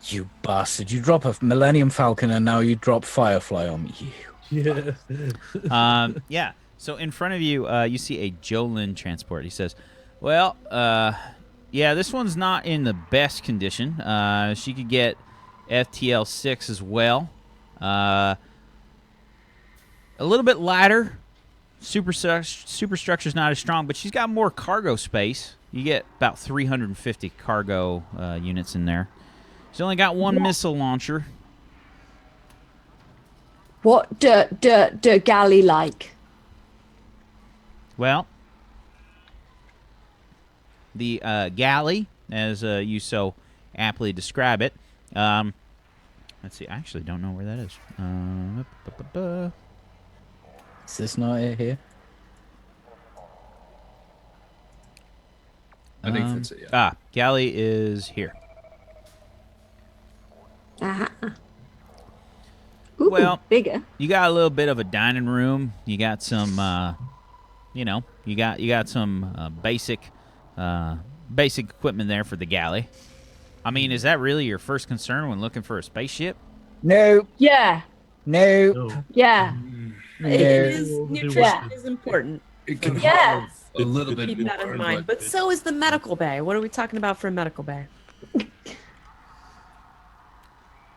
You bastard! You drop a Millennium Falcon and now you drop Firefly on me. Yeah. Yeah. So in front of you, you see a Jolin transport. He says, "Well, yeah, this one's not in the best condition. She could get FTL 6 as well. A little bit lighter. Superstructure's not as strong, but she's got more cargo space. You get about 350 cargo units in there. She's only got one missile launcher. What do galley like? Well, the galley, as you so aptly describe it. Let's see. I actually don't know where that is. Is this not it here? I think that's it, yeah. Galley is here. Uh-huh. Ooh, Well, bigger. You got a little bit of a dining room. You got some, you got some basic equipment there for the galley. I mean, is that really your first concern when looking for a spaceship? No, Yeah. no, No. Yeah. no. It is Yeah. nutrition is important. It can Yes. a little bit Keep more, that in mind. But so is the medical bay. What are we talking about for a medical bay?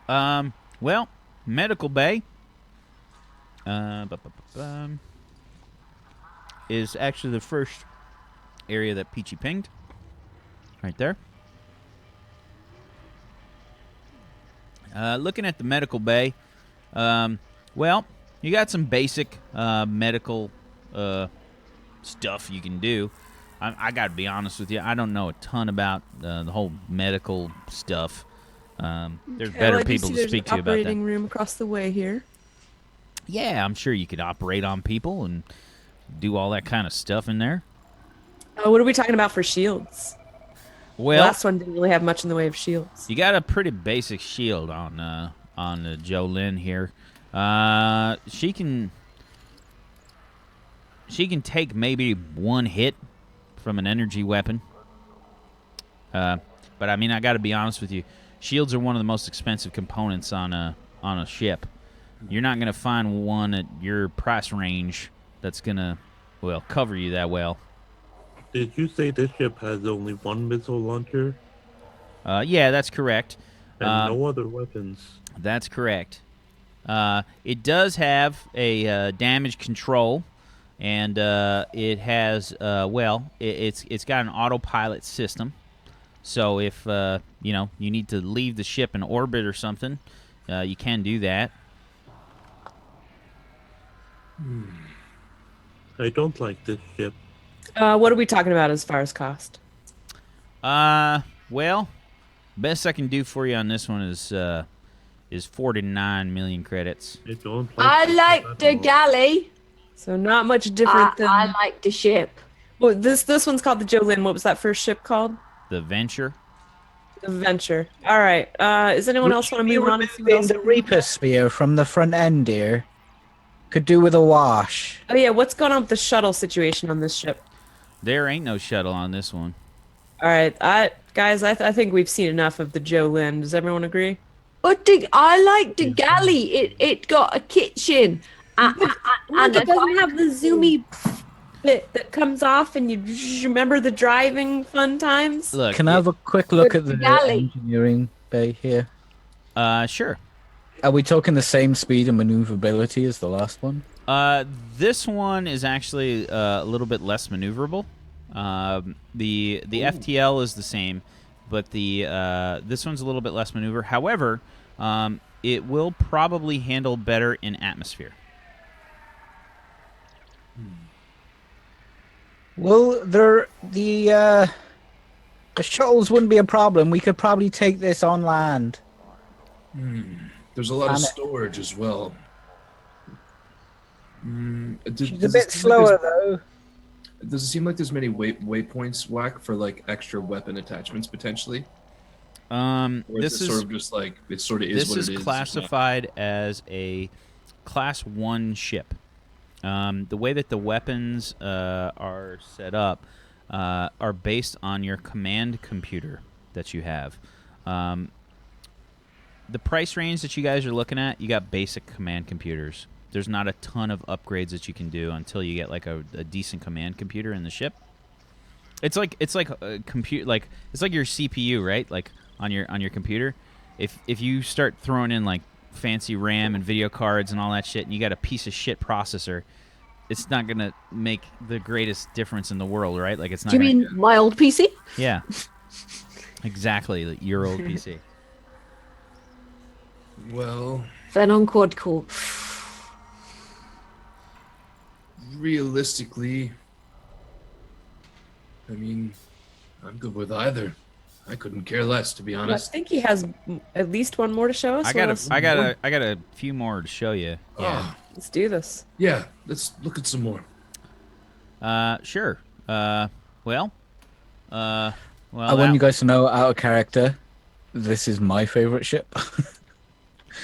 Well, medical bay is actually the first area that Peachy pinged. Right there. Looking at the medical bay, well, you got some basic medical stuff you can do. I got to be honest with you. I don't know a ton about the whole medical stuff. There's better Well, I do people see to there's speak an to about that. operating room across the way here. Yeah, I'm sure you could operate on people and do all that kind of stuff in there. What are we talking about for shields? The Well, last one didn't really have much in the way of shields. you got a pretty basic shield on Jolin here. She can take maybe one hit from an energy weapon. But I mean, I got to be honest with you. Shields are one of the most expensive components on a ship. You're not gonna find one at your price range that's gonna cover you that well. Did you say this ship has only one missile launcher Yeah, that's correct. and no other weapons? That's correct. It does have a damage control, and it has it's got an autopilot system. So if you need to leave the ship in orbit or something, you can do that. I don't like this ship. What are we talking about as far as cost? Well, best I can do for you on this one is 49 million credits. I don't I this like ship the at all. galley. So not much different than. I like the ship. Well, this one's called the Jolin. What was that first ship called? The Venture. The Venture. All right. Does anyone else want to move on and see what In else? the Reaper Spear from the front end here could do with a wash. Oh yeah, what's going on with the shuttle situation on this ship? There ain't no shuttle on this one. All right, guys, I think we've seen enough of the Jolin. Does everyone agree? But I like the galley. It got a kitchen. And it doesn't have the zoomy bit that comes off, and you remember the driving fun times. Look, Can I have a quick look at the Galley. engineering bay here? sure. Are we talking the same speed and maneuverability as the last one? This one is actually a little bit less maneuverable. The FTL is the same, but this one's a little bit less maneuver. However, it will probably handle better in atmosphere. Well, the shuttles wouldn't be a problem. We could probably take this on land. There's a lot of And- storage as well. She's a bit slower though. Does it seem like there's many waypoints, Whack, for like extra weapon attachments potentially? Or is This it sort of just like it sort of is this what is it is? classified as a Class 1 ship. The way that the weapons are set up are based on your command computer that you have. the price range that you guys are looking at, you got basic command computers. There's not a ton of upgrades that you can do until you get like a decent command computer in the ship. It's like a compute like it's like your CPU, right? Like on your computer. If you start throwing in like fancy RAM and video cards and all that shit, and you got a piece of shit processor, it's not gonna make the greatest difference in the world, right? Like it's not. Do you mean my old PC? Yeah. Exactly, like your old PC. Well, Felan quad core. realistically, I mean, I'm good with either. I couldn't care less, to be I honest. think he has at least one more to show us. I got a few more to show you. Yeah. Oh, Let's do this. yeah, let's look at some more. Sure. Well. I want you guys to know, out of character, this is my favorite ship.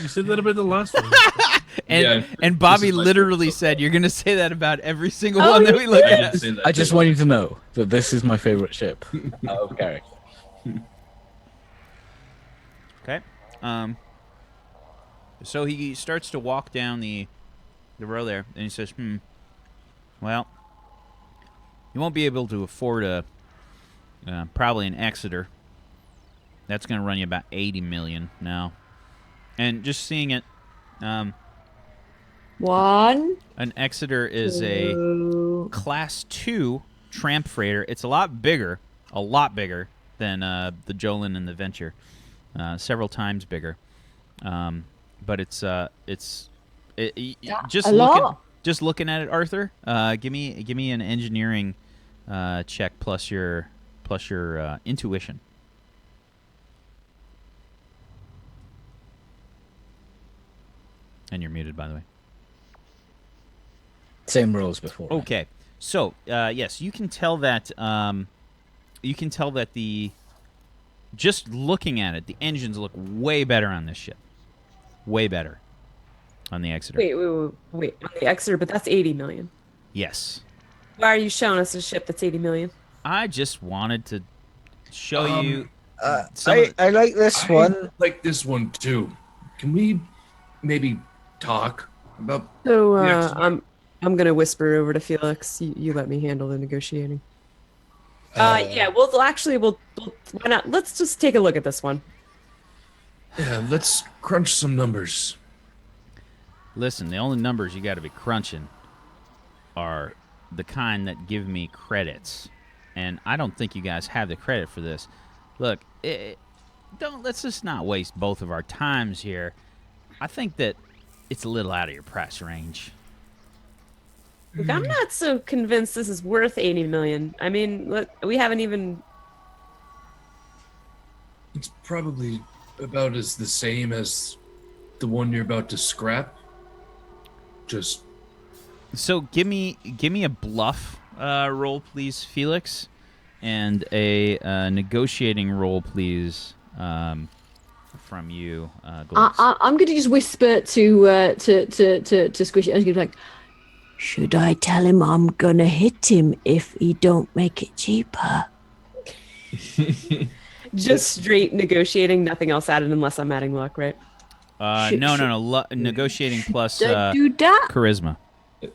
You said that about the last one. And Bobby this is my literally favorite so said, "You're gonna say that about every single one that we look I at." didn't say that. I just want you to know that this is my favorite ship. Out of character. Okay. So he starts to walk down the row there, and he says, well, you won't be able to afford probably an Exeter. That's going to run you about 80 million now. And just seeing it, One. an Exeter is a two. Class 2 tramp freighter. It's a lot bigger than the Jolin and the Venture. Several times bigger. But it's just a looking lot. just looking at it, Arthur. Give me an engineering check plus your intuition. And you're muted, by the way. Same rules before. Okay, so yes, you can tell that the just looking at it, the engines look way better on this ship. Way better on the Exeter. Wait, on the Exeter, but that's 80 million. Yes. Why are you showing us a ship that's 80 million? I just wanted to show you. Some of I like this one. Like this one too. Can we maybe talk about? So the Exeter? I'm gonna whisper over to Felix. You let me handle the negotiating. Yeah, we'll why not? Let's just take a look at this one. Yeah, let's crunch some numbers. Listen, the only numbers you got to be crunching are the kind that give me credits, and I don't think you guys have the credit for this. Look, let's just not waste both of our times here. I think that it's a little out of your price range. Look, I'm not so convinced this is worth 80 million. I mean, look, we haven't even. It's probably about as the same as the one you're about to scrap. Just So give me a bluff roll, please, Felix, and a negotiating roll, please, from you, Glitz. I'm going to just whisper to Squishy. I'm going to be like, should I tell him I'm going to hit him if he don't make it cheaper? Just straight negotiating, nothing else added unless I'm adding luck, right? No. Negotiating plus Don't do that. charisma.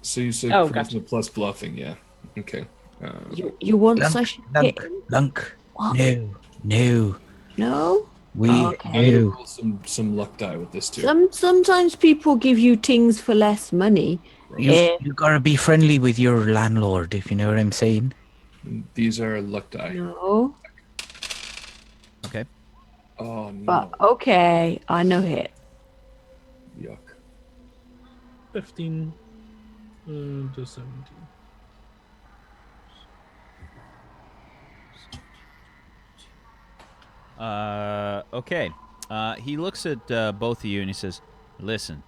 so you said Oh, charisma gotcha. plus bluffing, yeah. Okay. You want Lunk, such hit? Lunk. What? No. No? We Okay. no. Roll some luck die with this too. Sometimes people give you things for less money. You gotta be friendly with your landlord, if you know what I'm saying. These are luck die. No. Okay. Oh no! But okay, I know hit. Yuck. 15 to 17. Okay. He looks at both of you and he says, "Listen,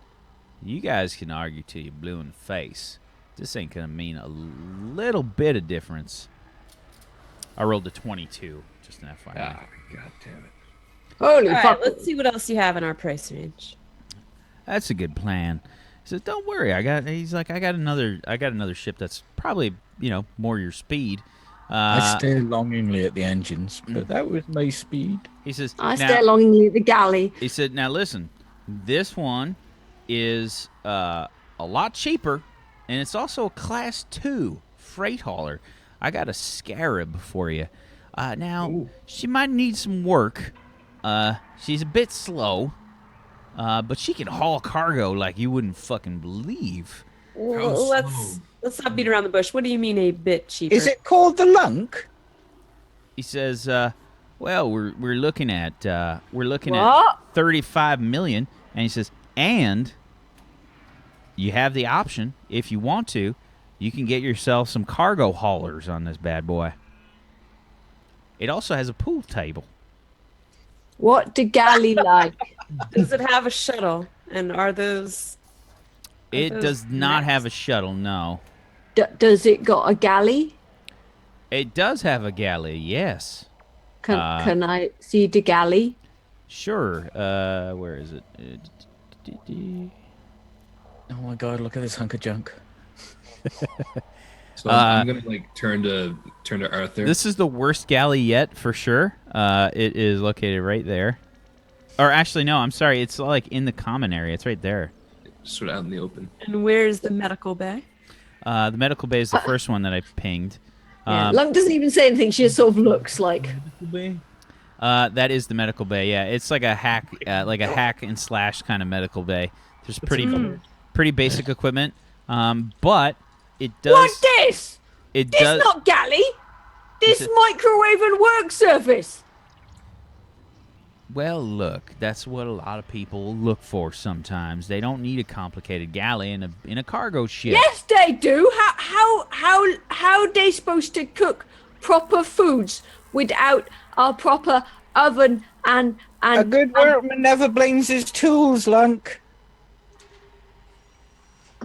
you guys can argue till you're blue in the face. This ain't gonna mean a little bit of difference." I rolled a 22, just an FYI. Ah, god damn it. Holy All right, fuck. let's see what else you have in our price range. That's a good plan. He says, "Don't worry. I got another ship that's probably, more your speed. I stare longingly at the engines, but that was my speed. He says, I now, stare longingly at the galley. he said, now listen, this one is a lot cheaper, and it's also a Class 2 freight hauler. I got a Scarab for you. Now, she might need some work. She's a bit slow, but she can haul cargo like you wouldn't fucking believe. Well, let's not beat around the bush. What do you mean a bit cheaper? Is it called the Lunk? He says, well, we're looking at What? 35 million, and he says, and you have the option, if you want to, you can get yourself some cargo haulers on this bad boy. It also has a pool table. What do galley like? Does it have a shuttle? And are those? It those does not nets? have a shuttle, no. Does it got a galley? It does have a galley, yes. Can I see the galley? Sure. Where is it? Oh my god, look at this hunk of junk. So I'm gonna like turn to Arthur. This is the worst galley yet, for sure. It is located right there. Or actually, no, I'm sorry. It's like in the common area. It's right there. Sort of out in the open. And where's the medical bay? The medical bay is the first one that I pinged. Yeah. Lunk doesn't even say anything. She just sort of looks like. That is the medical bay. Yeah, it's like a hack and slash kind of medical bay. There's pretty basic equipment, but it does. What's this? It This does. not galley. This it- microwave and work surface. Well, look, that's what a lot of people look for sometimes. They don't need a complicated galley in a cargo ship. Yes, they do. How they supposed to cook proper foods without a proper oven and A good workman never blames his tools, Lunk.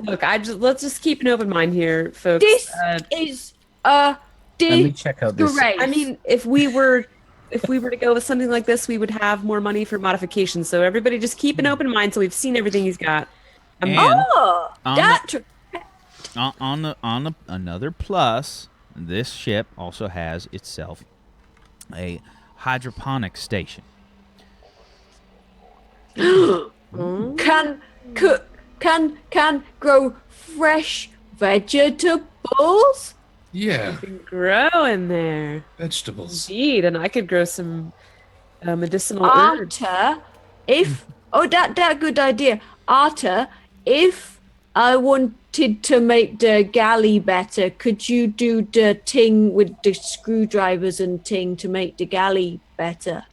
Look, let's just keep an open mind here, folks. This is a Let me check out this. disgrace. I mean, if we were to go with something like this, we would have more money for modifications. So everybody, just keep an open mind. So we've seen everything he's got. And oh, on that on the another plus, this ship also has itself a hydroponic station. can cook, can grow fresh vegetables. Yeah, Grow in there. vegetables. Indeed, and I could grow some medicinal herbs. Arthur, if that good idea. Arthur, if I wanted to make the galley better, could you do the thing with the screwdrivers and thing to make the galley better?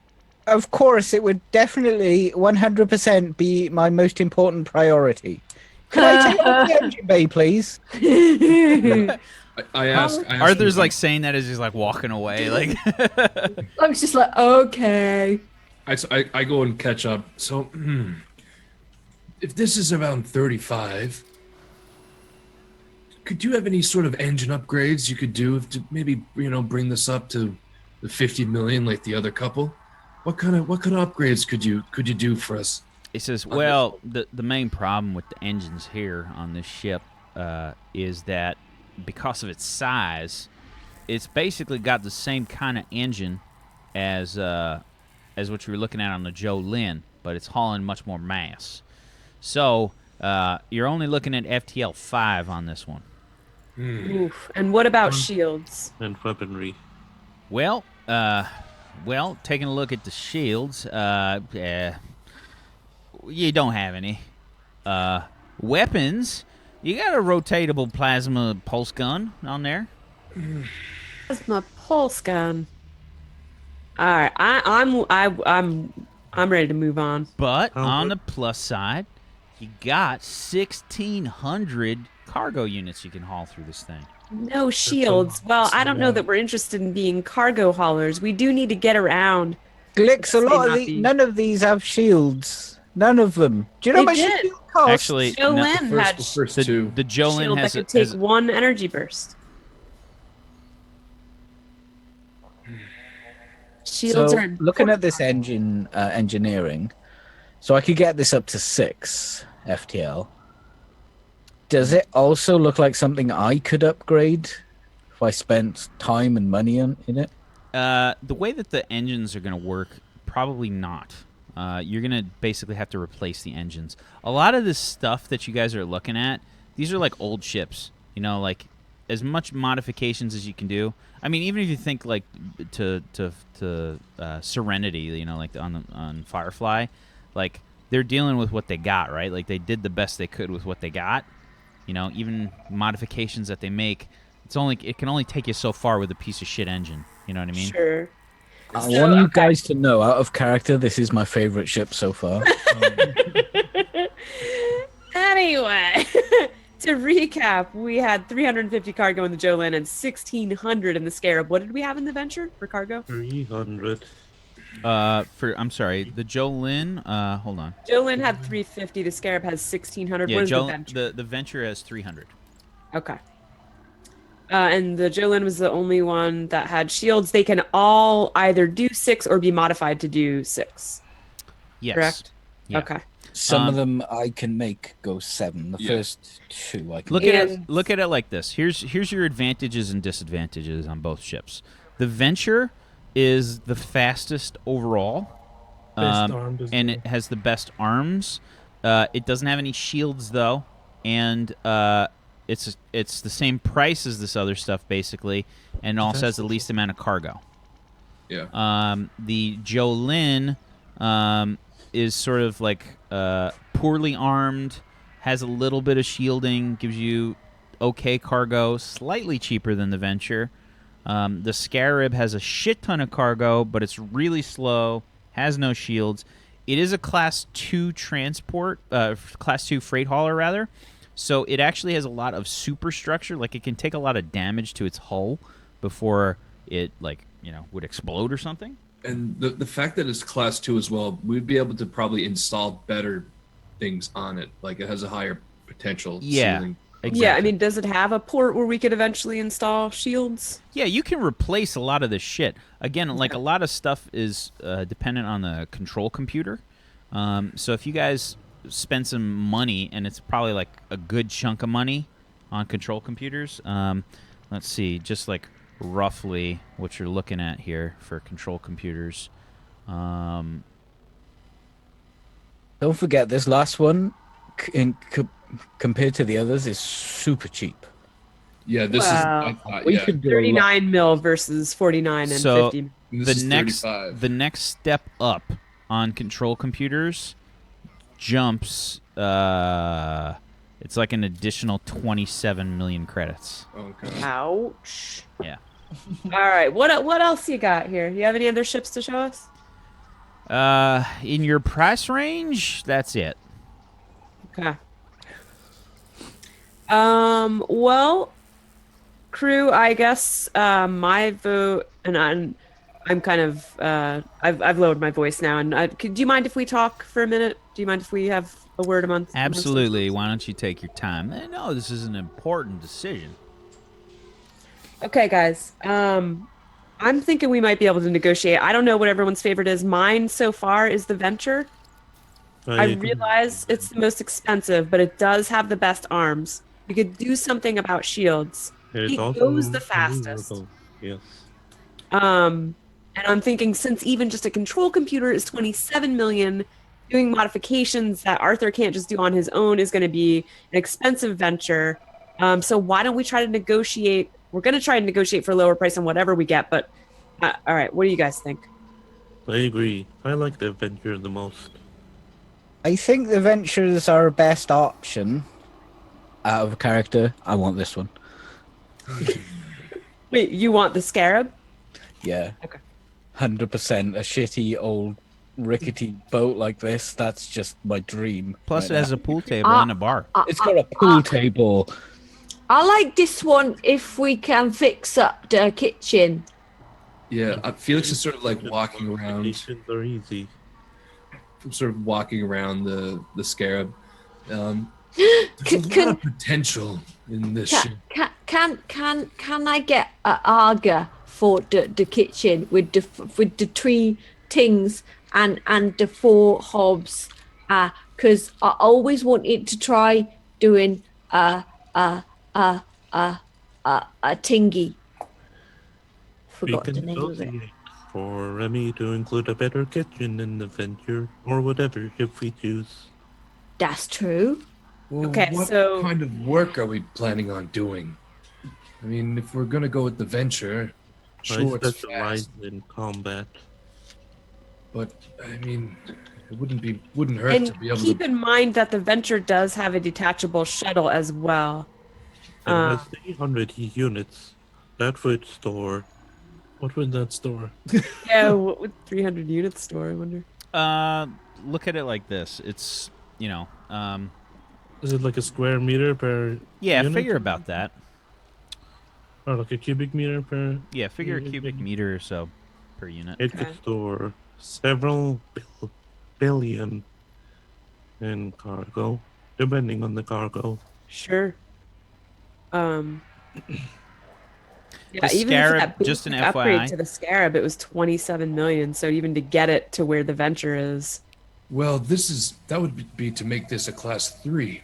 Of course, it would definitely 100% be my most important priority. Can I take off the engine bay, please? I asked. Arthur's like saying that as he's like walking away. Like, I was just like, okay. I go and catch up. So, if this is around 35, could you have any sort of engine upgrades you could do to maybe bring this up to the 50 million like the other couple? What kind of upgrades could you do for us? he says, well, the main problem with the engines here on this ship is that because of its size, it's basically got the same kind of engine as what you were looking at on the Joe Lynn, but it's hauling much more mass. So you're only looking at FTL 5 on this one. Oof. And what about shields? And weaponry. Well, taking a look at the shields, you don't have any. Weapons, you got a rotatable plasma pulse gun on there. That's my pulse gun. All right, I'm ready to move on. But on the plus side, you got 1,600 cargo units you can haul through this thing. No shields. Well, I don't know that we're interested in being cargo haulers. We do need to get around. Glicks, They none of these have shields. None of them. Do you know how They much did. a shield costs? Actually, Joe no, Lynn had The first the two. Jolin shield that has could take one energy burst. Shields So, are looking at this engine engineering, so I could get this up to 6 FTL. Does it also look like something I could upgrade if I spent time and money in it? The way that the engines are going to work, probably not. You're going to basically have to replace the engines. A lot of this stuff that you guys are looking at, these are like old ships. You know, like as much modifications as you can do. I mean, even if you think like to Serenity, you know, like on Firefly, like they're dealing with what they got, right? Like they did the best they could with what they got. You know, even modifications that they make, it can only take you so far with a piece of shit engine. You know what I mean? Sure. I So, want you okay. guys to know, out of character, this is my favorite ship so far. Anyway, to recap, we had 350 cargo in the Jolin and 1,600 in the Scarab. What did we have in the Venture for cargo? 300. I'm sorry, the Jolin. Hold on. Jolin had 350. The Scarab has 1,600. Yeah, What is the Venture? the Venture has 300. Okay. And the Jolin was the only one that had shields. They can all either do 6 or be modified to do 6. Yes. Correct? Yeah. Okay. Some of them I can make go 7. The first 2 I can Look make. at it. Look at it like this. Here's your advantages and disadvantages on both ships. The Venture is the fastest overall, Best armed as and well. it has the best arms. It doesn't have any shields though, and it's the same price as this other stuff basically, and it also has the least amount of cargo. Yeah. The Jolin is sort of like poorly armed, has a little bit of shielding, gives you okay cargo, slightly cheaper than the Venture. The Scarab has a shit ton of cargo, but it's really slow, has no shields. It is a Class 2 transport, Class 2 freight hauler, rather. So it actually has a lot of superstructure. Like, it can take a lot of damage to its hull before it, like, you know, would explode or something. And the fact that it's class 2 as well, we'd be able to probably install better things on it. Like it has a higher potential Yeah. ceiling. Exactly. Yeah, I mean, does it have a port where we could eventually install shields? Yeah, you can replace a lot of this shit. Again, like a lot of stuff is dependent on the control computer. So if you guys spend some money, and it's probably like a good chunk of money on control computers. Let's see, just like roughly what you're looking at here for control computers. Don't forget, this last one, compared to the others, is super cheap. Yeah, this Wow. is. We Yeah, could do a lot. 39 mil versus 49 and So- 50. this is 35. The next step up on control computers jumps. It's like an additional 27 million credits. Okay. Ouch. Yeah. All right. What else you got here? You have any other ships to show us? In your price range, that's it. Okay. Well, crew, I guess my vote, and I'm kind of I've lowered my voice now. And do you mind if we talk for a minute? Do you mind if we have a word amongst? Absolutely. Why don't you take your time? No, this is an important decision. Okay, guys. I'm thinking we might be able to negotiate. I don't know what everyone's favorite is. Mine so far is the Venture. I realize it's the most expensive, but it does have the best arms. We could do something about shields. It's It also goes the fastest. maneuverable. Yes. And I'm thinking since even just a control computer is 27 million, doing modifications that Arthur can't just do on his own is going to be an expensive venture. So why don't we try to negotiate? We're going to try to negotiate for a lower price on whatever we get. But all right, what do you guys think? I agree. I like the Venture the most. I think the Ventures are our best option out of character. I want this one. Wait, you want the Scarab? Yeah. Okay. 100%. A shitty old rickety boat like this, that's just my dream. Plus, right it has now. a pool table and a bar. It's got a pool table. I like this one if we can fix up the kitchen. Yeah, Felix is sort of like walking around. Modifications are easy. Sort of walking around the Scarab. There's a lot of potential in this ship. Can I get an Arga for the kitchen with the 3 things and the 4 hobs? Because I always wanted to try doing a tingy We Forgot can the name of it. negotiate for Remy to include a better kitchen in the venture, or whatever if we choose. That's true. Well, Okay, what so- kind of work are we planning on doing? I mean, if we're gonna go with the venture, sure I it's specialize fast, in combat. but I mean, it wouldn't hurt And to be able keep to. in mind that the Venture does have a detachable shuttle as well. It Uh, has 300 units. That would store. What would that store? Yeah, what would 300 units store, I wonder? Look at it like this. It's, Is it like a square meter per yeah, unit? figure about that. Or like a cubic meter per? Yeah, figure a unit? cubic meter or so per unit. It Okay. could store several billion in cargo, depending on the cargo. Sure. Yeah, The even Scarab, for that just an basic upgrade FYI. to the Scarab, it was 27 million. So even to get it to where the Venture is. Well, that would be to make this a class 3.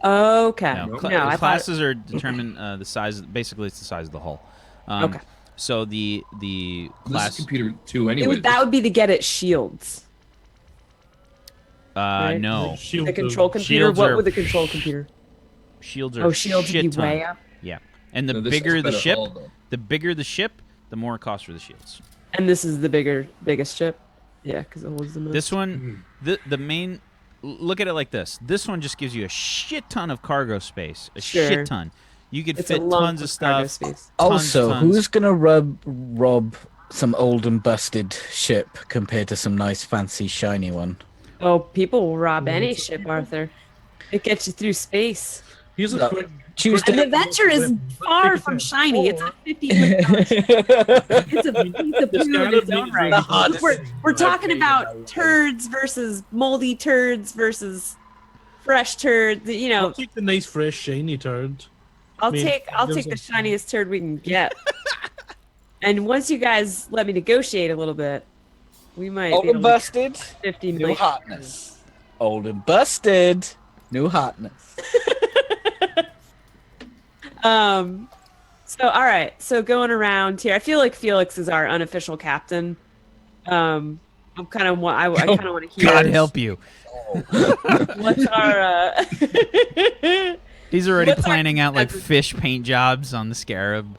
Okay. No, No, cla- I thought. classes are determined the size. Basically, it's the size of the hull. Okay. So the This class. is computer 2 It anyway. would, that would be to get it shields. right? No, The control computer. Shields What are- would the control computer? shields are Oh, shields would shit be ton. way up. Yeah, and the No, this has bigger the better ship, hull, though. the bigger the ship, the more it costs for the shields. And this is the biggest ship. Yeah, because it holds the most. This one, the main. Look at it like this. This one just gives you a shit ton of cargo space. A Sure. shit ton. You could It's a fit lump tons of with cargo stuff. space. Also, tons. who's gonna rob some old and busted ship compared to some nice, fancy, shiny one? Oh, people will rob any ship, Arthur. It gets you through space. He's a No. quick. Choose And to. the Venture is far from shiny. It's a 50 million dollar ship. It's a piece of poo in its own right. The hardest We're talking about turds versus moldy turds versus fresh turds. You I'll know, take the nice, fresh, shiny turd. I'll mean, take there's the a- shiniest turd we can get. And once you guys let me negotiate a little bit, we might Old be able and to get busted, 50 new million. hotness. Old and busted, new hotness. So all right. So going around here, I feel like Felix is our unofficial captain. I'm kind of I kind of want to hear. God help you. What's our? He's already What's our planning out like consensus? fish paint jobs on the Scarab.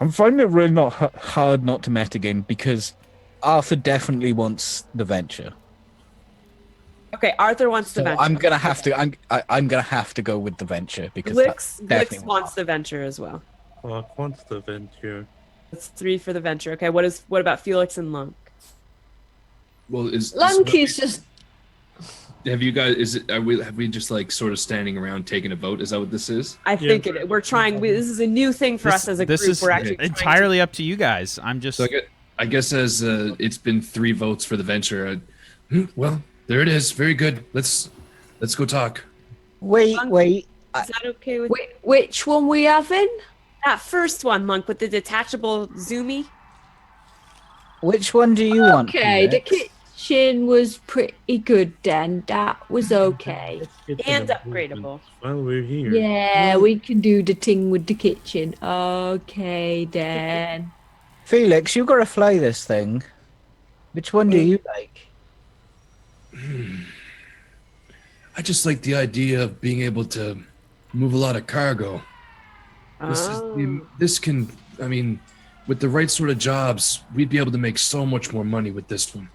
I'm finding it really not hard not to metagame because Arthur definitely wants the venture. Okay, Arthur wants the So venture. I'm gonna have to. I'm gonna have to go with the venture because Glix that's definitely wants the venture as well. Wants the venture. That's 3 for the venture. Okay, what about Felix and Lunk? Well, Lunk is just have you guys? Have we just like sort of standing around taking a vote? Is that what this is? I think we're trying. This is a new thing for us as a This group. is We're actually trying to- entirely up to you guys. I'm just. So I guess as it's been 3 votes for the venture. Well, there it is. Very good. Let's go talk. Wait. Is that okay with which one we having? that first one, Lunk, with the detachable zoomy? Which one do you want? Okay, the Felix? kitchen was pretty good then. That was okay. It's And an upgradable. improvement While we're here. Yeah, we can do the thing with the kitchen. Okay then. Felix, you gotta fly this thing. Which one do you like? I just like the idea of being able to move a lot of cargo. This can, I mean, with the right sort of jobs, we'd be able to make so much more money with this one.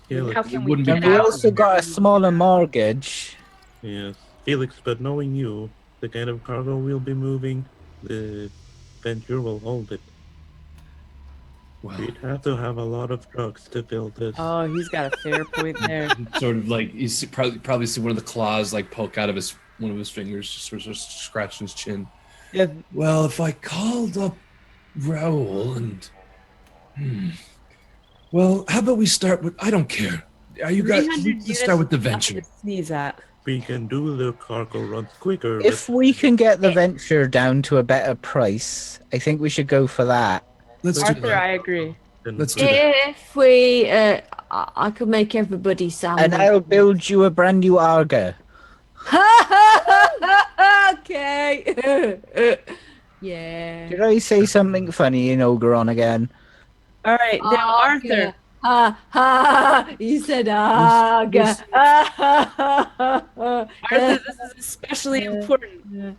Felix, How can we wouldn't get And we out? also got a smaller mortgage. yes. Felix, but knowing you, the kind of cargo we'll be moving, the venture will hold it. Wow. We'd have to have a lot of trucks to fill this. Oh, he's got a fair point there. Sort of like you see, probably see one of the claws like poke out of one of his fingers, just sort of scratching his chin. Yeah. Well, if I called up Raoul and, well, how about we start with? I don't care. Are you guys? 300 Let's units start with the is nothing venture. to sneeze at. We can do the cargo runs quicker. If we can get the venture down to a better price, I think we should go for that. Let's do Arthur, that. I agree. Let's do that. If we, I could make everybody sound. And I'll build you a brand new Arga. Ha ha ha! Okay. Yeah. Did I say something funny in Ogron again? All right, now Arthur. Ha ha! You said aga. Arthur, this is especially important.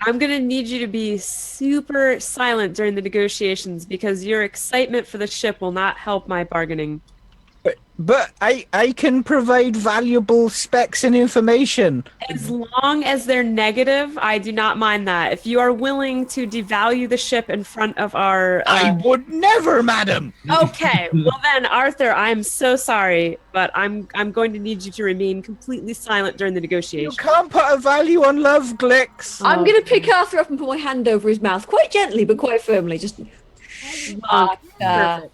I'm going to need you to be super silent during the negotiations because your excitement for the ship will not help my bargaining. But I can provide valuable specs and information. As long as they're negative, I do not mind that. If you are willing to devalue the ship in front of our... I would never, madam. Okay, well then, Arthur, I'm so sorry, but I'm going to need you to remain completely silent during the You negotiation. can't put a value on love, Glicks. I'm gonna pick Arthur up and put my hand over his mouth, quite gently but quite firmly. Just Perfect.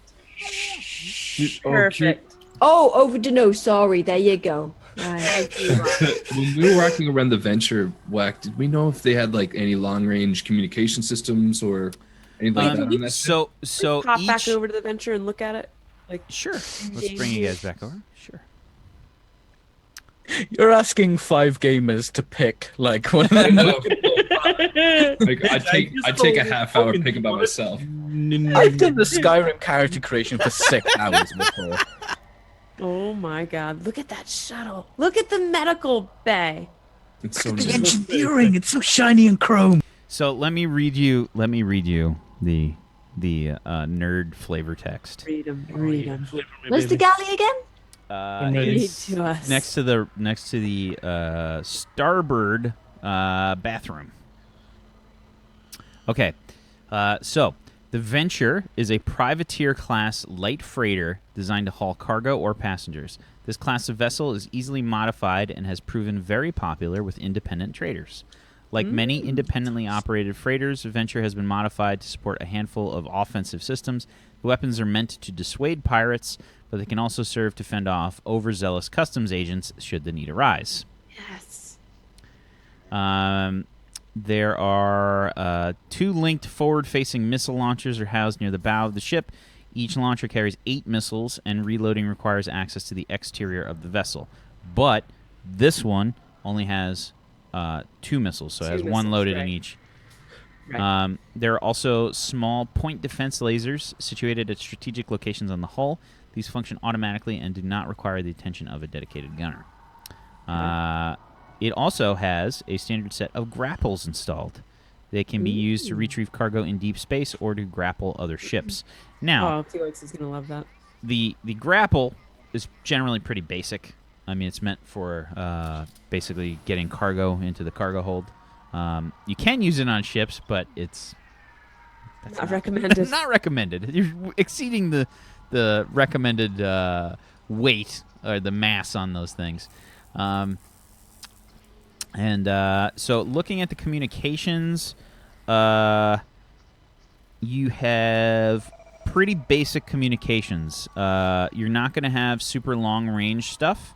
Perfect. Oh, over the nose. Sorry. There you go. Right. When we were walking around the venture, Whack, did we know if they had like any long-range communication systems or anything like that on that ship? So Pop each... back over to the venture and look at it. Like, Sure. Let's bring you guys back over. Sure. You're asking 5 gamers to pick like one of them. Like I'd take a half hour picking by myself. I've done the Skyrim character creation for 6 hours before. oh my God! Look at that shuttle. Look at the medical bay. It's so The nice. engineering, it's so shiny and chrome. So let me read you the nerd flavor text. Read them. Read them. Where's the galley again? It's to us. next to the starboard bathroom. Okay, so the Venture is a privateer class light freighter designed to haul cargo or passengers. This class of vessel is easily modified and has proven very popular with independent traders. Like many independently operated freighters, Venture has been modified to support a handful of offensive systems. The weapons are meant to dissuade pirates, but they can also serve to fend off overzealous customs agents should the need arise. Yes. There are 2 linked forward-facing missile launchers are housed near the bow of the ship. Each launcher carries 8 missiles, and reloading requires access to the exterior of the vessel. But this one only has 2 missiles, so it has 1 missiles, loaded in right. each. Right. There are also small point defense lasers situated at strategic locations on the hull. These function automatically and do not require the attention of a dedicated gunner. It also has a standard set of grapples installed. They can be used to retrieve cargo in deep space or to grapple other ships. Now, Oh, Felix is gonna love that. the grapple is generally pretty basic. I mean, it's meant for basically getting cargo into the cargo hold. You can use it on ships, but it's Not recommended. not recommended. You're exceeding the recommended weight or the mass on those things. So looking at the communications, you have pretty basic communications. You're not going to have super long range stuff.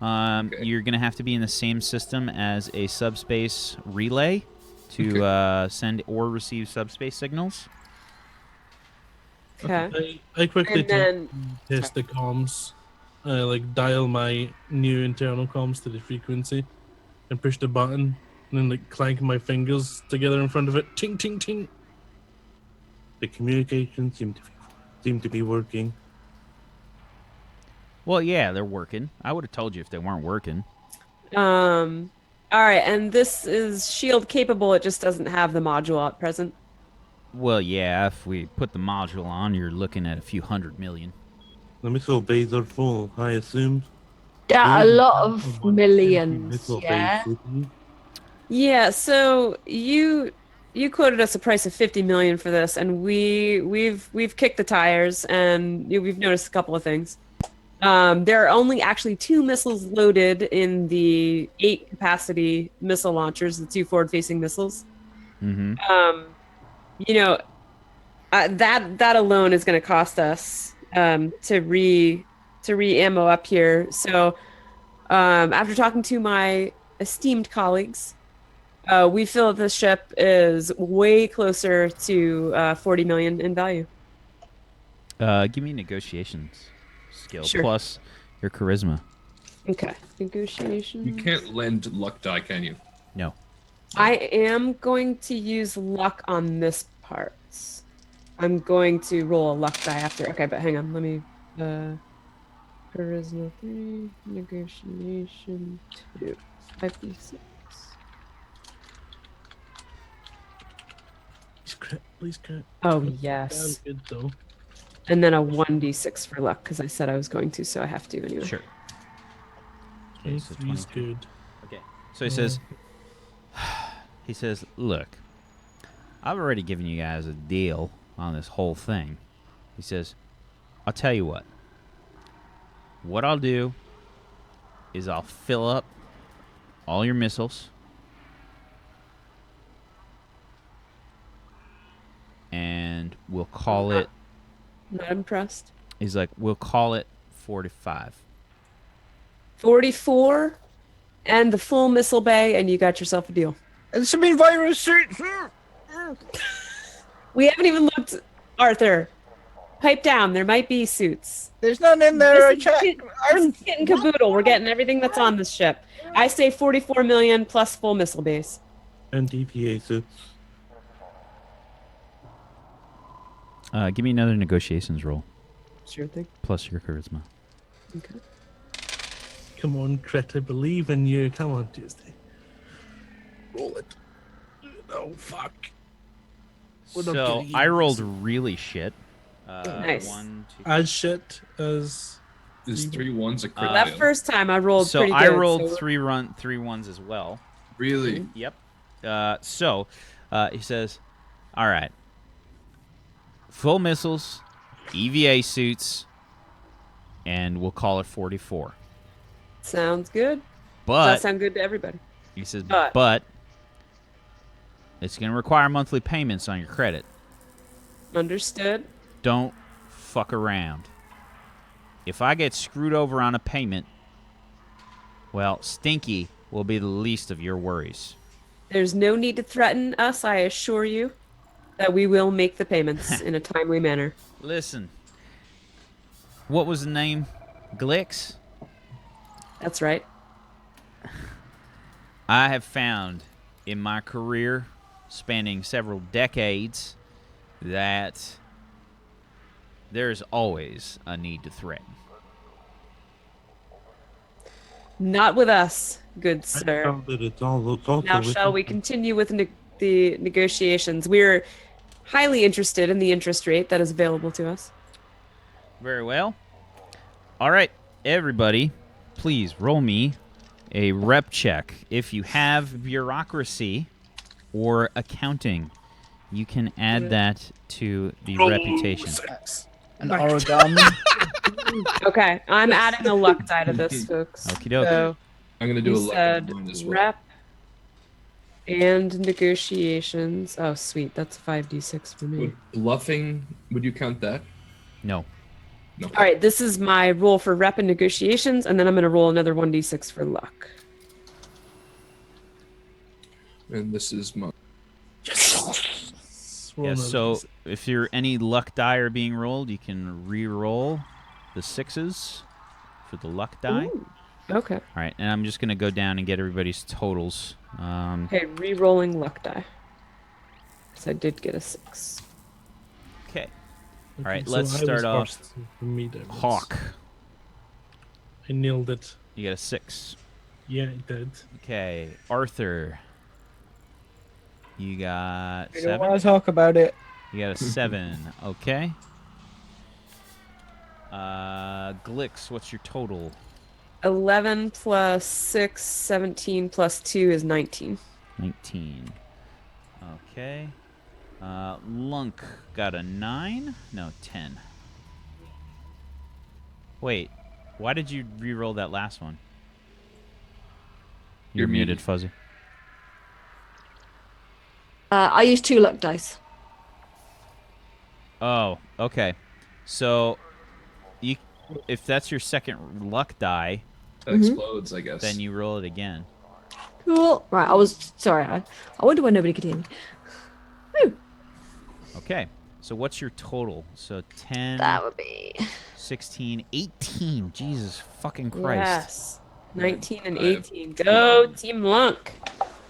You're going to have to be in the same system as a subspace relay to send or receive subspace signals. Okay. I quickly And then test the comms. Like dial my new internal comms to the frequency and push the button and then like clank my fingers together in front of it. Ting ting ting. The communications seem to be working. Well, yeah, they're working. I would have told you if they weren't working. all right, and this is shield capable, it just doesn't have the module at present. Well, yeah, if we put the module on, you're looking at a few $100 million. The missile bays are full, I assume. A lot of millions. Missile Yeah. bays. Yeah, so you quoted us a price of 50 million for this, and we've kicked the tires, and we've noticed a couple of things. There are only actually 2 missiles loaded in the 8 capacity missile launchers, the 2 forward-facing missiles. Mm-hmm. That alone is going to cost us to re-ammo up here. So after talking to my esteemed colleagues, we feel that this ship is way closer to 40 million in value. Give me negotiations skill Sure. plus your charisma. Okay. Negotiation. You can't lend luck die, can you? No. I am going to use luck on this part. I'm going to roll a luck die after. Okay, but hang on. Let me. Charisma 3, negotiation 2, 5d6. Please crit. Oh, Damn yes. good though. And then a 1d6 for luck because I said I was going to, so I have to anyway. Sure. Okay, so 23's 23. good. Okay. So he says, look, I've already given you guys a deal on this whole thing. He says, I'll tell you what. What I'll do is I'll fill up all your missiles. And we'll call it. Not impressed. He's like, we'll call it 45. 44 and the full missile bay, and you got yourself a deal. And some virus suits. We haven't even looked, Arthur. Pipe down. There might be suits. There's none in there. I This checked. is kit and caboodle. We're getting everything that's on this ship. I say 44 million plus full missile base. And DPA suits. Give me another negotiations roll. Sure thing. Plus your charisma. Okay. Come on, crit. I believe in you. Come on, Tuesday. Roll it. Oh, fuck. We're not So getting I it. rolled really shit. Nice. 1, 2, As shit as. Is 3 1s a crit? That fail? first time I rolled So pretty good. I rolled so- 3 ones as well. Really? Yep. So he says, all right. Full missiles, EVA suits, and we'll call it 44. Sounds good. Does But that sound good to everybody? he says, but- but it's going to require monthly payments on your credit. Understood. Don't fuck around. If I get screwed over on a payment, well, Stinky will be the least of your worries. There's no need to threaten us, I assure you, that we will make the payments in a timely manner. Listen, what was the name? Glix? That's right. I have found in my career, spanning several decades, that there's always a need to threaten. Not with us, good I sir. felt that it's all Now shall we continue with the negotiations? We're highly interested in the interest rate that is available to us. Very well. All right, everybody, please roll me a rep check. If you have bureaucracy or accounting, you can add that to the reputation. An origami. Okay, I'm adding a luck die to this, folks. Okie doke. So I'm going to do you a luck said on mine as well. rep and negotiations. Oh, sweet. That's 5d6 for me. Would bluffing, would you count that? No. No. All right, this is my roll for rep and negotiations, and then I'm going to roll another 1d6 for luck. And this is my. Yeah, so if you're any luck die are being rolled, you can re-roll the 6s for the luck die. Ooh, okay. All right, and I'm just going to go down and get everybody's totals. Okay, re-rolling luck die. Because I did get a 6. Okay. All right, let's start off. Hawk, I nailed it. you got a 6. Yeah, I did. Okay, Arthur, you got I don't 7. want to talk about it. You got a 7. Okay. Glix, what's your total? 11 plus 6, 17 plus 2 is 19. 19. Okay. Lunk got a 9? No, 10. Wait, why did you re-roll that last one? You're You're muted, muted. Fuzzy. I used 2 luck dice. Oh, okay. So, if that's your second luck die, That explodes, I guess. then you roll it again. Cool. Right, I was sorry. I wonder why nobody could hear me. Woo. Okay. So what's your total? So 10, That would be 16, 18. Jesus fucking Christ. Yes. 19 and I have 18. Go, Team Lunk.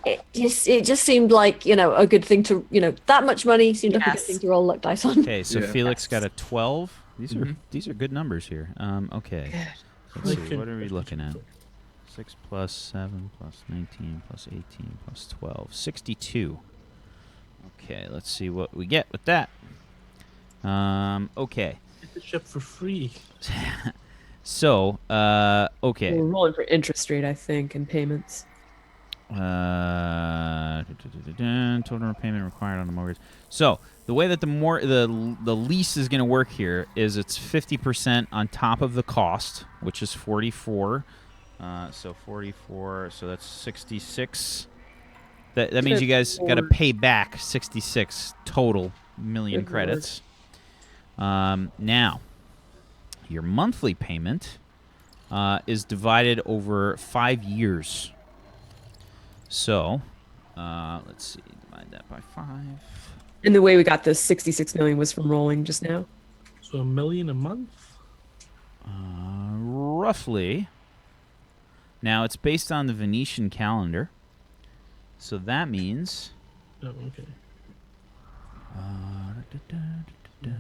it just seemed like, a good thing to, that much money seemed like a good Yes. thing to roll luck dice on. Okay, so Yeah. Felix got a 12. These Mhm. are good numbers here. Okay. Let's see. What are we looking at? 6 plus 7 plus 19 plus 18 plus 12. 62. Okay, let's see what we get with that. Okay. Get the ship for free. So, okay. We're rolling for interest rate, I think, and payments. Total repayment required on the mortgage. So the way that the lease is going to work here is it's 50% on top of the cost, which is 44. So 44. So that's 66. That means you guys got to pay back 66 total million Good Lord. credits. Now, your monthly payment is divided over 5 years. So, let's see, divide that by 5. And the way we got this 66 million was from rolling just now. So $1 million a month? Roughly. Now, it's based on the Venetian calendar. So that means... Oh, okay.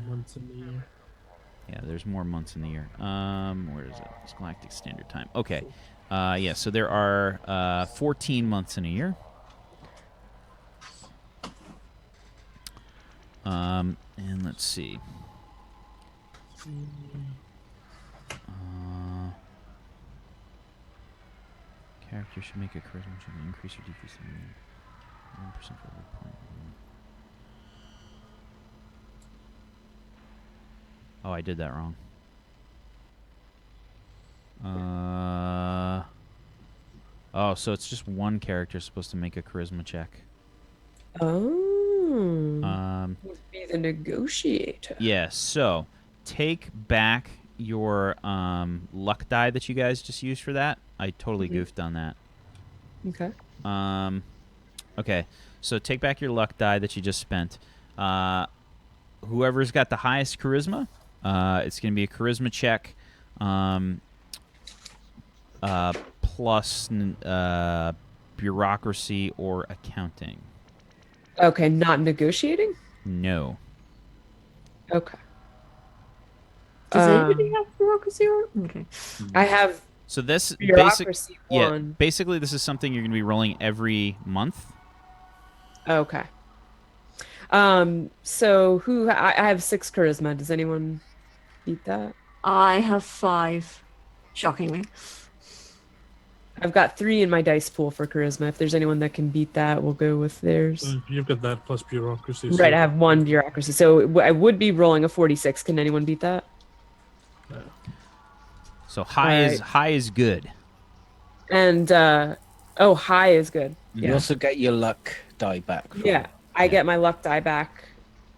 Months in the year. Yeah, there's more months in the year. Where is it? It's Galactic Standard Time. Okay. Yeah, so there are 14 months in a year. And let's see. Character should make a charisma check and increase or decrease the 1% for every point. Oh, I did that wrong. Oh, so it's just one character supposed to make a charisma check. Oh. Would be the negotiator. Yeah, so take back your luck die that you guys just used for that. I totally goofed on that. Okay. Okay, so take back your luck die that you just spent. Whoever's got the highest charisma, it's going to be a charisma check plus bureaucracy or accounting. Okay, not negotiating? No. Okay. Does anybody have bureaucracy or? Okay. I have So this bureaucracy yeah, one. basically this is something you're going to be rolling every month. Okay. So I have 6 charisma. Does anyone beat that? I have 5, shockingly. I've got 3 in my dice pool for charisma. If there's anyone that can beat that, we'll go with theirs. You've got that plus bureaucracy. Right, I have 1 bureaucracy. So I would be rolling a 46. Can anyone beat that? So high Right. is good. And high is good. You also get your luck die back. from- Yeah, I get my luck die back.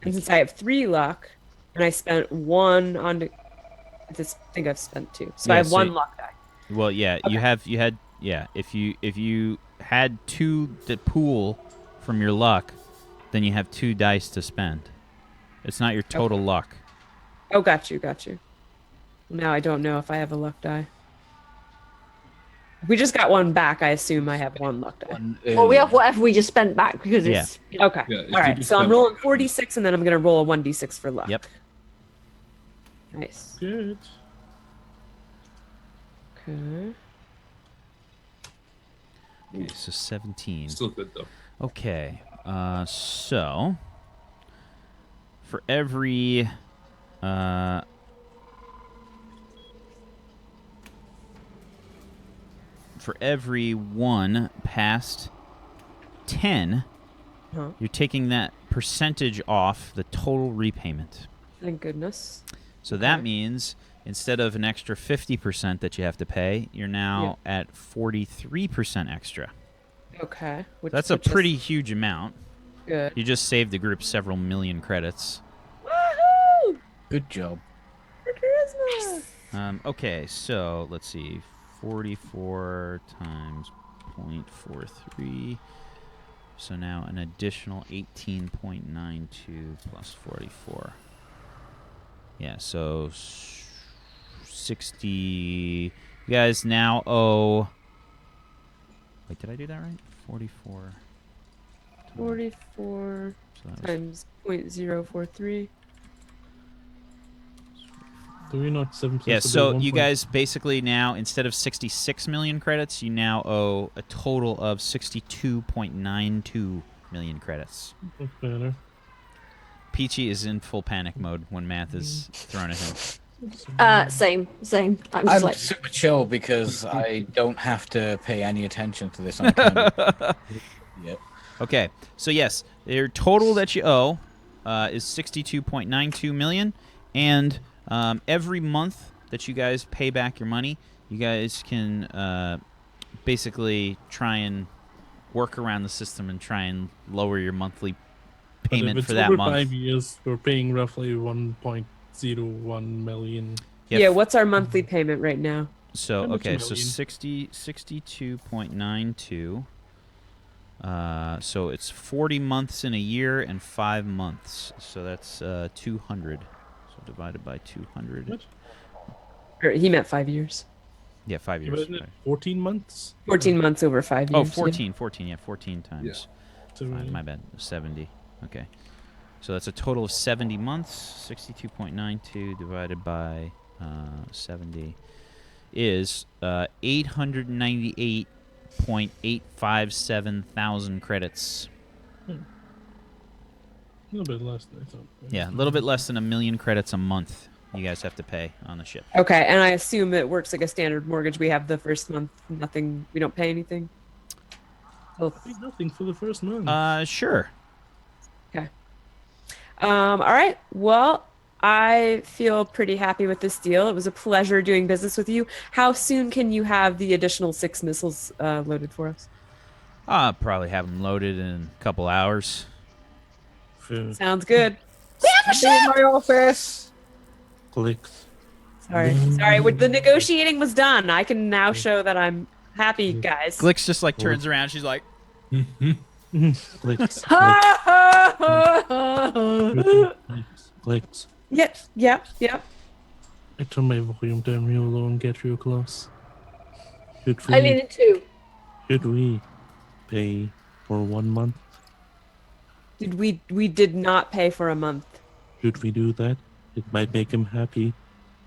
And since I have 3 luck, and I spent 1 on... I think I've spent 2. So Yeah, I have so 1 luck die. Well, yeah, you had if you had 2 to pool from your luck, then you have 2 dice to spend. It's not your total luck. Oh, got you. Now I don't know if I have a luck die. If we just got 1 back, I assume I have 1 luck die. One Well, we earlier. have whatever we just spent back because Yeah. it's. Okay. Yeah, if All you right. just So I'm have- rolling 46, and then I'm going to roll a 1d6 for luck. Yep. Nice. Good. Okay. Okay, so 17. Still good though. Okay, so for every one past 10, Huh. you're taking that percentage off the total repayment. Thank goodness. So that Okay. means instead of an extra 50% that you have to pay, you're now at 43% extra. Okay. Which That's a puts us pretty huge amount. good. You just saved the group several million credits. Woohoo! Good job. For charisma. Okay, so let's see. 44 times 0.43. So now an additional 18.92 plus 44. Yeah, so 60. You guys now owe. Wait, did I do that right? 44. 44 So that was times 0.043. Do we not 7 plus yeah, about so 1 you point- guys basically now, instead of 66 million credits, you now owe a total of 62.92 million credits. That's better. Peachy is in full panic mode when math is thrown at him. Same. I'm just I'm like, super chill because I don't have to pay any attention to this on camera. Yep. Okay, so yes, your total that you owe is 62.92 million, and every month that you guys pay back your money, you guys can basically try and work around the system and try and lower your monthly But if payment it's for that over month. 5 years, we're paying roughly 1.01 million. Yeah, what's our monthly payment right now? So How much okay, so million? 62.92. So it's 40 months in a year and 5 months. So that's 200. So divided by 200. What? Or he meant 5 years. Yeah, 5 Yeah, years. but isn't it 14 months? 14 months over 5 years. Oh, yeah. 14. Yeah, 14 times. So, My bad. 70. Okay. So that's a total of 70 months. 62.92 divided by 70 is 898.857 thousand credits. A little bit less than I thought. Yeah, a little bit less than 1 million credits a month you guys have to pay on the ship. Okay, and I assume it works like a standard mortgage. We have the first month, nothing, we don't pay anything. Oh, Pay nothing for the first month. Sure. okay. All right. Well, I feel pretty happy with this deal. It was a pleasure doing business with you. How soon can you have the additional 6 missiles loaded for us? I'll probably have them loaded in a couple hours. For Sounds good. See you in my office. clicks. Sorry. The negotiating was done. I can now show that I'm happy, guys. Glix just like turns around. She's like, Clicks. Clicks. Yep. I turn my volume down real low and get real close. Should I mean it too. we pay for 1 month? We did not pay for a month. Should we do that? It might make him happy.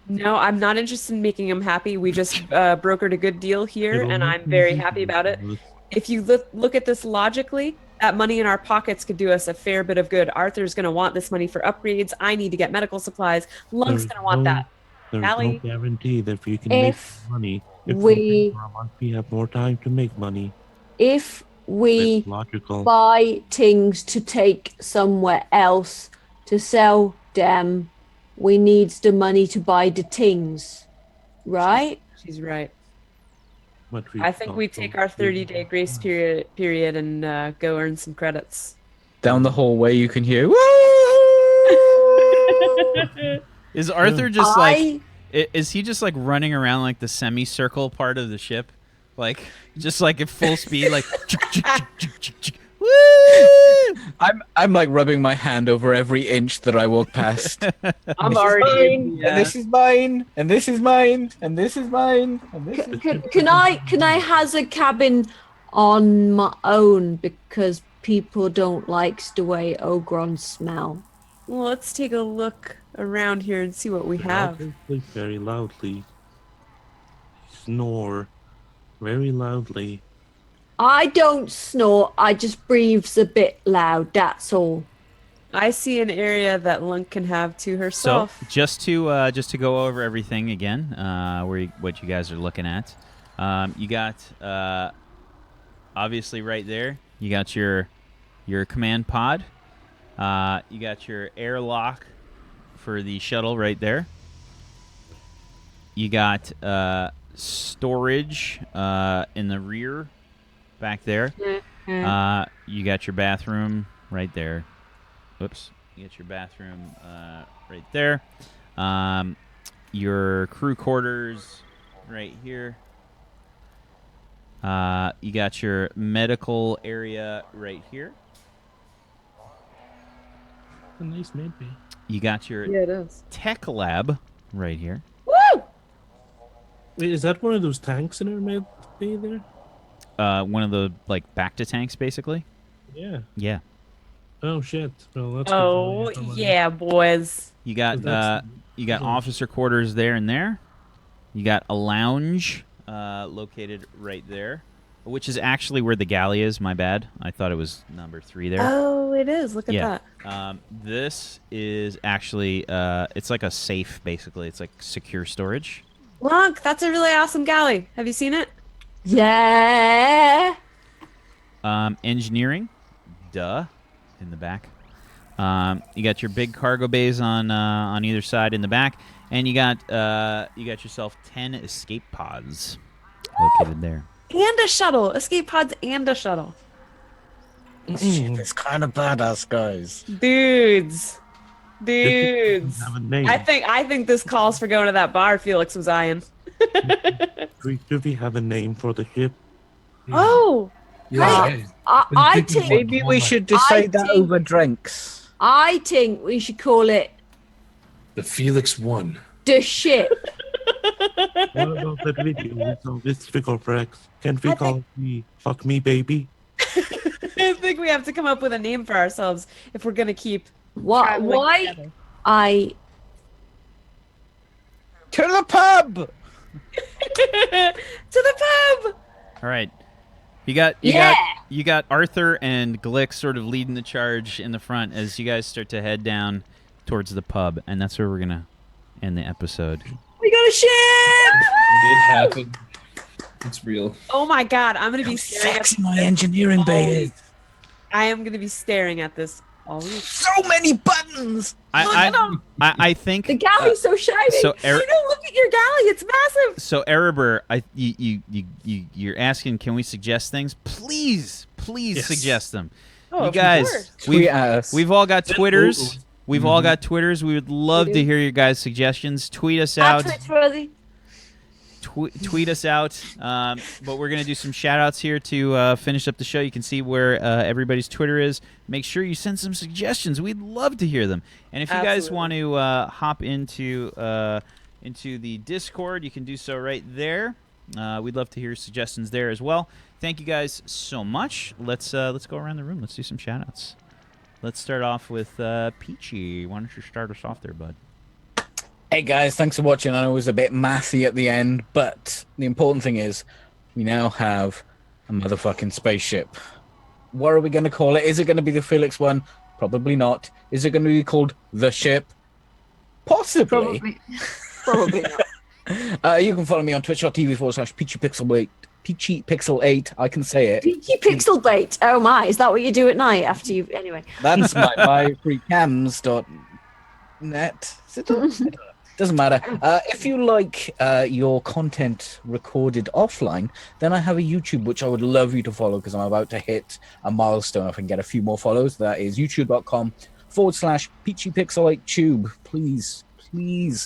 No, I'm not interested in making him happy. We just brokered a good deal here, It'll and make I'm him very happy about it. happy. If you look at this logically, that money in our pockets could do us a fair bit of good. Arthur's going to want this money for upgrades. I need to get medical supplies. Lunk's There's going to want that. There's Allie? no guarantee that we can If make money. If we- pay for a month, we have more time to make money. If we It's logical. buy things to take somewhere else to sell them, we needs the money to buy the things, right? She's right. But I think we take our 30-day grace period and go earn some credits. Down the hallway, you can hear. is Arthur just like, is he just like running around like the semicircle part of the ship? Like, just like at full speed, like, woo! I'm like rubbing my hand over every inch that I walk past. I'm This is already. mine, and this is mine, and this is mine, and this is mine, and this is. Can I has a cabin on my own because people don't like the way Ogron smell? Well, let's take a look around here and see what we have. Sleep very loudly. Snore very loudly. I don't snore. I just breathes a bit loud. That's all. I see an area that Lunk can have to So herself. just to go over everything again, what you guys are looking at, you got obviously right there. You got your command pod. You got your airlock for the shuttle right there. You got storage in the rear back there. You got your bathroom right there. Whoops. You got your bathroom right there. Your crew quarters right here. You got your medical area right here. A nice med bay. You got your Yeah, it is. tech lab right here. Woo! Wait, is that one of those tanks in our med bay there? one of the like back-to tanks, basically. Yeah. Yeah. Oh shit. Well, that's Oh good for me. yeah, boys. You got That's- officer quarters there and there. You got a lounge located right there, which is actually where the galley is. My bad. I thought it was number 3 there. Oh, it is. Look at Yeah. that. This is actually it's like a safe, basically. It's like secure storage. Lunk, that's a really awesome galley. Have you seen it? Yeah. Engineering, duh, in the back. You got your big cargo bays on either side in the back, and you got yourself 10 escape pods located there. And a shuttle. Escape pods and a shuttle. Shit, it's kind of badass, guys. Dudes. Have a name. I think this calls for going to that bar Felix was eyeing. Do we have a name for the ship? Oh, Yeah. Right. I think Maybe we should decide that think- over drinks. I think we should call it The Felix 1. the ship. What about that video we saw this Fickle Frex? Can't we I call it me? Fuck me, baby? I think we have to come up with a name for ourselves if we're gonna keep. Why? traveling Why? together. I To the pub! To the pub. All right. You got Arthur and Glick sort of leading the charge in the front as you guys start to head down towards the pub, and that's where we're gonna end the episode. we got a ship. It happened. It's real. Oh my god, I'm gonna be staring at. Sexy my engineering bay is. I am gonna be staring at this all week. So many buttons! I think The galley's so shiny. so You know, look at your galley. It's massive. So Erebor, you're asking, can we suggest things? Please Yes. suggest them. Oh, you of guys, course. Tweet at us. we've all got Twitters. We've all Mhm. got Twitters. We would love to hear your guys' suggestions. Tweet us out. Twitchworthy. Tweet us out. But we're gonna do some shout outs here to finish up the show. You can see where everybody's Twitter is. Make sure you send some suggestions. We'd love to hear them. And if you guys Absolutely. want to hop into the Discord, you can do so right there. We'd love to hear suggestions there as well. Thank you guys so much. Let's go around the room. Let's do some shout outs. Let's start off with Peachy. Why don't you start us off there, bud? Hey guys, thanks for watching. I know it was a bit massy at the end, but the important thing is we now have a motherfucking spaceship. What are we going to call it? Is it going to be the Felix one? Probably not. Is it going to be called the ship? Possibly. Probably not. You can follow me on twitch.tv/PeachyPixel8. PeachyPixel8. I can say it. Peachy pixel bait. Oh my, is that what you do at night after you? Anyway. That's my freecams.net. Is it? Doesn't matter. If you like your content recorded offline, then I have a YouTube which I would love you to follow because I'm about to hit a milestone. If I can get a few more follows, that is youtube.com/PeachyPixel8tube. Please,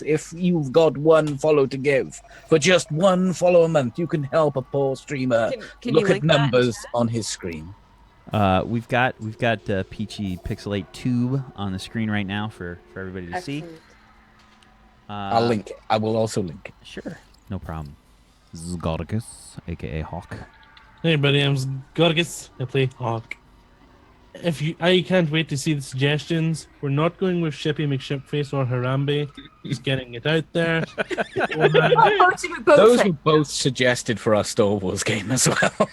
if you've got one follow to give, for just one follow a month, you can help a poor streamer Can you look at link that in numbers chat? on his screen. We've got Peachy Pixel 8 Tube on the screen right now for everybody to see. Excellent. I'll link it. I will also link it. Sure, no problem. Zgodicus, aka Hawk. Hey, buddy, I'm Gorgus. I play Hawk. I can't wait to see the suggestions. We're not going with Shippy McShipface or Harambe. Just getting it out there. Those were both suggested for our Star Wars game as well.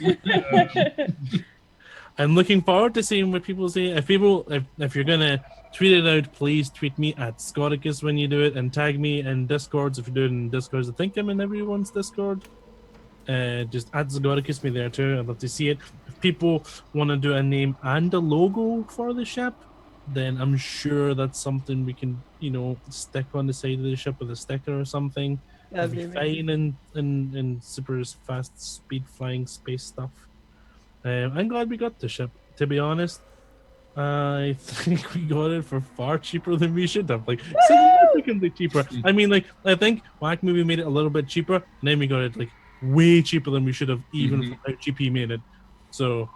I'm looking forward to seeing what people say. If you're gonna tweet it out, please tweet me at Scoticus when you do it, and tag me in Discords if you do it in Discords. I think I'm in everyone's Discord. Just add Scoticus me there too. I'd love to see it. If people want to do a name and a logo for the ship, then I'm sure that's something we can, stick on the side of the ship with a sticker or something. That'd It'd be be fine in super fast speed flying space stuff. I'm glad we got the ship, to be honest. I think we got it for far cheaper than we should have. Like, significantly cheaper. I mean, I think Whack Movie made it a little bit cheaper, and then we got it, way cheaper than we should have, even for how cheap he made it. So,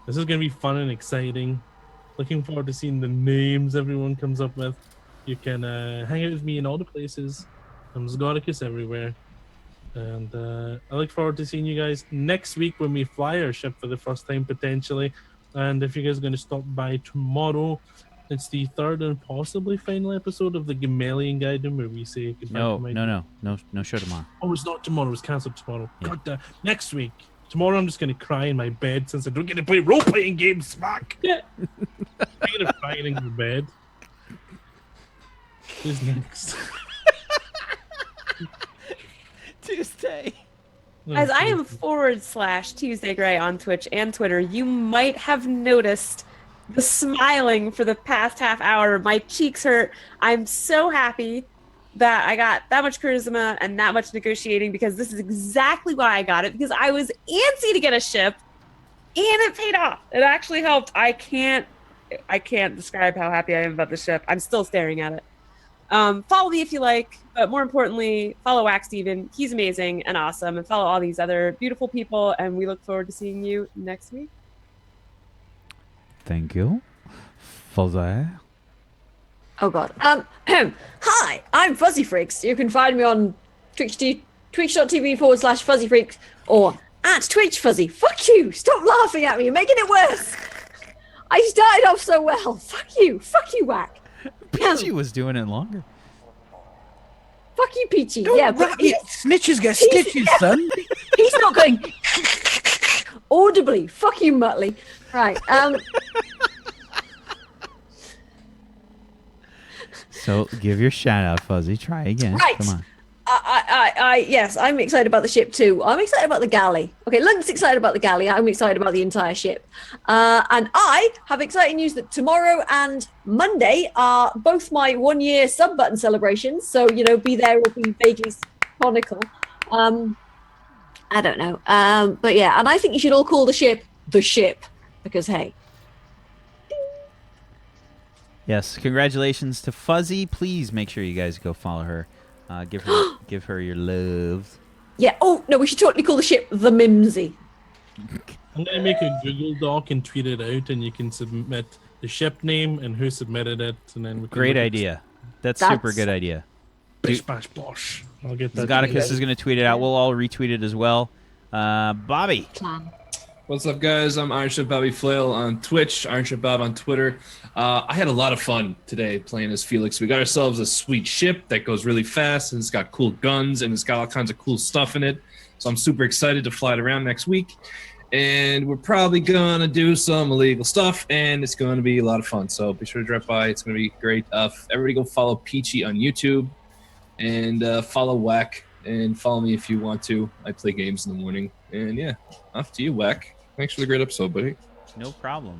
this is going to be fun and exciting. Looking forward to seeing the names everyone comes up with. You can hang out with me in all the places. I'm Zgodicus everywhere. And I look forward to seeing you guys next week when we fly our ship for the first time, potentially. And if you guys are going to stop by tomorrow, it's the third and possibly final episode of the Gamalian Gaiden where we say goodbye to my... No show tomorrow. Oh, it's not tomorrow. It's cancelled tomorrow. Yeah. God damn. Next week. Tomorrow I'm just going to cry in my bed since I don't get to play role-playing games. Fuck. I'm going to cry in the bed. Who's next? Tuesday. As I am /Tuesday Gray on Twitch and Twitter, you might have noticed the smiling for the past half hour. My cheeks hurt. I'm so happy that I got that much charisma and that much negotiating, because this is exactly why I got it, because I was antsy to get a ship and it paid off. It actually helped. I can't describe how happy I am about the ship. I'm still staring at it. Follow me if you like, but more importantly, follow Wax Steven. He's amazing and awesome, and follow all these other beautiful people, and we look forward to seeing you next week. Thank you for that. Oh god. Hi, I'm Fuzzy Freaks. You can find me on twitch.tv/Fuzzy Freaks or at Twitch Fuzzy. Fuck you! Stop laughing at me. You're making it worse. I started off so well. Fuck you, Whack. Peachy was doing it longer. Fuck you, Peachy. Don't Yeah, but snitches get stitches, son. he's not going audibly. Fuck you, Muttley. Right. So give your shout out, Fuzzy. Try again. Right. Come on. Yes, I'm excited about the ship too. I'm excited about the galley. Okay, Lunk's excited about the galley. I'm excited about the entire ship. And I have exciting news that tomorrow and Monday are both my 1 year sub button celebrations. So, be there or be vaguely chronicle. I don't know. But yeah, and I think you should all call the ship, because hey. Yes, congratulations to Fuzzy. Please make sure you guys go follow her. Give her your love. Yeah. Oh no, we should totally call the ship the Mimsy. I'm gonna make a Google Doc and tweet it out, and you can submit the ship name and who submitted it, and then we can Great idea. That's super good idea. Bish bash bosh. I'll get that. Zagaticus is going to tweet it out. We'll all retweet it as well. Bobby. What's up, guys? I'm Iron Chef Bobby Flail on Twitch, Iron Chef Bob on Twitter. I had a lot of fun today playing as Felix. We got ourselves a sweet ship that goes really fast, and it's got cool guns, and it's got all kinds of cool stuff in it. So I'm super excited to fly it around next week. And we're probably going to do some illegal stuff, and it's going to be a lot of fun. So be sure to drop by. It's going to be great. Everybody go follow Peachy on YouTube, and follow Whack, and follow me if you want to. I play games in the morning. And yeah, off to you, Whack. Thanks for the great episode, buddy. No problem.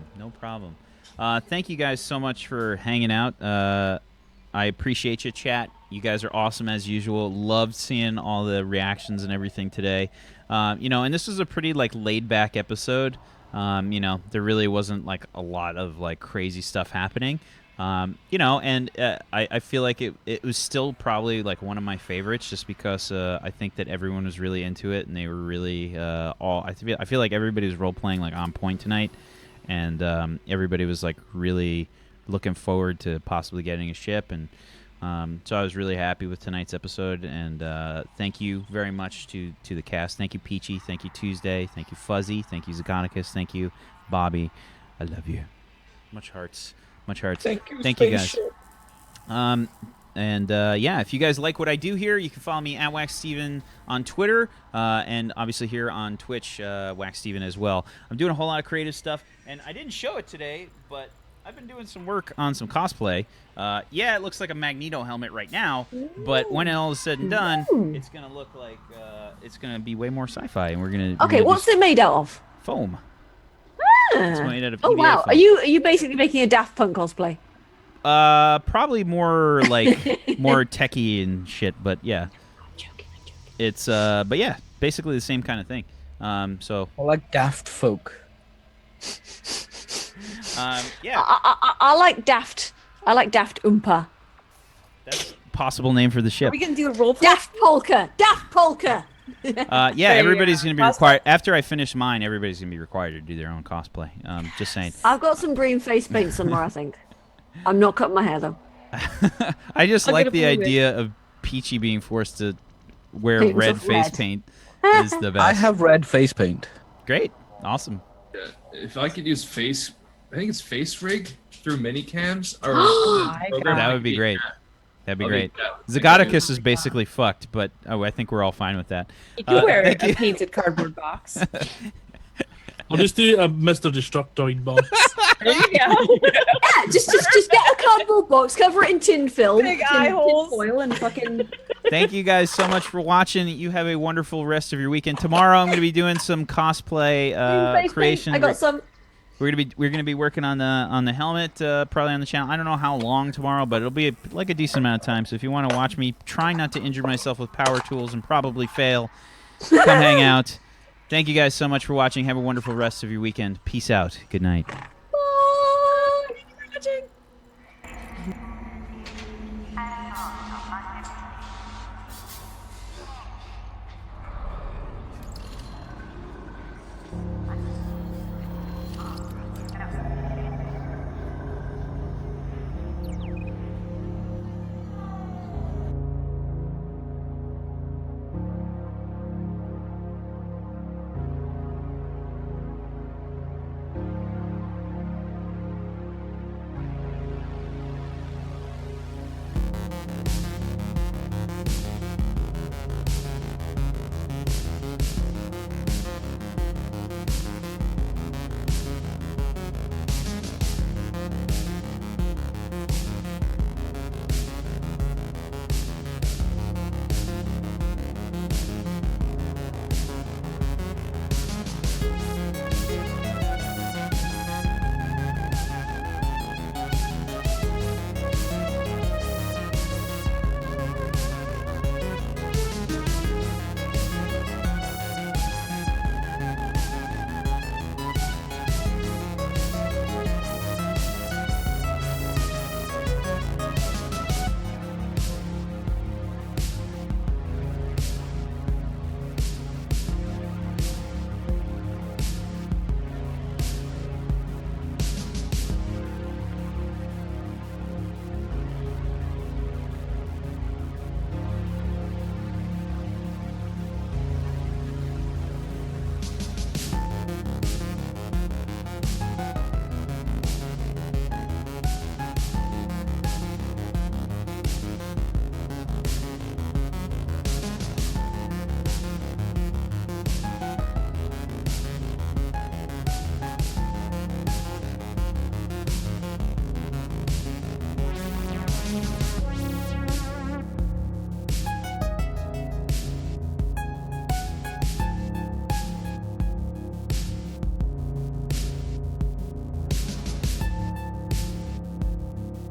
Thank you guys so much for hanging out. I appreciate you, chat. You guys are awesome as usual. Loved seeing all the reactions and everything today. And this was a pretty laid back episode. There really wasn't a lot of crazy stuff happening. I feel like it was still probably one of my favorites, just because I think that everyone was really into it, and they were really I feel like everybody was role playing on point tonight, and everybody was really looking forward to possibly getting a ship, and so I was really happy with tonight's episode. And thank you very much to the cast. Thank you, Peachy. Thank you, Tuesday. Thank you, Fuzzy. Thank you, Zagaticus. Thank you, Bobby. I love you. Much hearts. Thank you guys. If you guys like what I do here, you can follow me at Wax Steven on Twitter, and obviously here on Twitch, Wax Steven as well. I'm doing a whole lot of creative stuff, and I didn't show it today, but I've been doing some work on some cosplay. It looks like a Magneto helmet right now, but when all is said and done, it's gonna look like it's gonna be way more sci-fi, and we're gonna. Okay, what's it made out of? Foam. It's made out of oh EVA wow! foam. Are you basically making a Daft Punk cosplay? Probably more more techie and shit, but yeah. I'm joking. It's but yeah, basically the same kind of thing. So I like Daft Folk. yeah. I like Daft. I like Daft Oompa. That's a possible name for the ship. Are we gonna do a role play? Daft Polka. Yeah, everybody's going to be required. After I finish mine, everybody's going to be required to do their own cosplay. Just saying. I've got some green face paint somewhere, I think. I'm not cutting my hair, though. I just I'll like get a the blue idea of Peachy being forced to wear Paint red of face red. paint is the best. I have red face paint. Great. Awesome. Yeah, if I could use I think it's face rig through mini cams or my program, That I would could be great. That'd be I'll great. be that. Zagoticus is basically fucked, but I think we're all fine with that. You could wear thank a you. painted cardboard box. I'll just do a Mr. Destructoid box. There you go. Yeah, just get a cardboard box, cover it in tin film, Big eye holes. foil, and fucking. Thank you guys so much for watching. You have a wonderful rest of your weekend. Tomorrow I'm going to be doing some cosplay Face paint. creation. I got some. We're gonna be working on the helmet, probably on the channel. I don't know how long tomorrow, but it'll be a decent amount of time. So if you want to watch me try not to injure myself with power tools and probably fail, come hang out. Thank you guys so much for watching. Have a wonderful rest of your weekend. Peace out. Good night.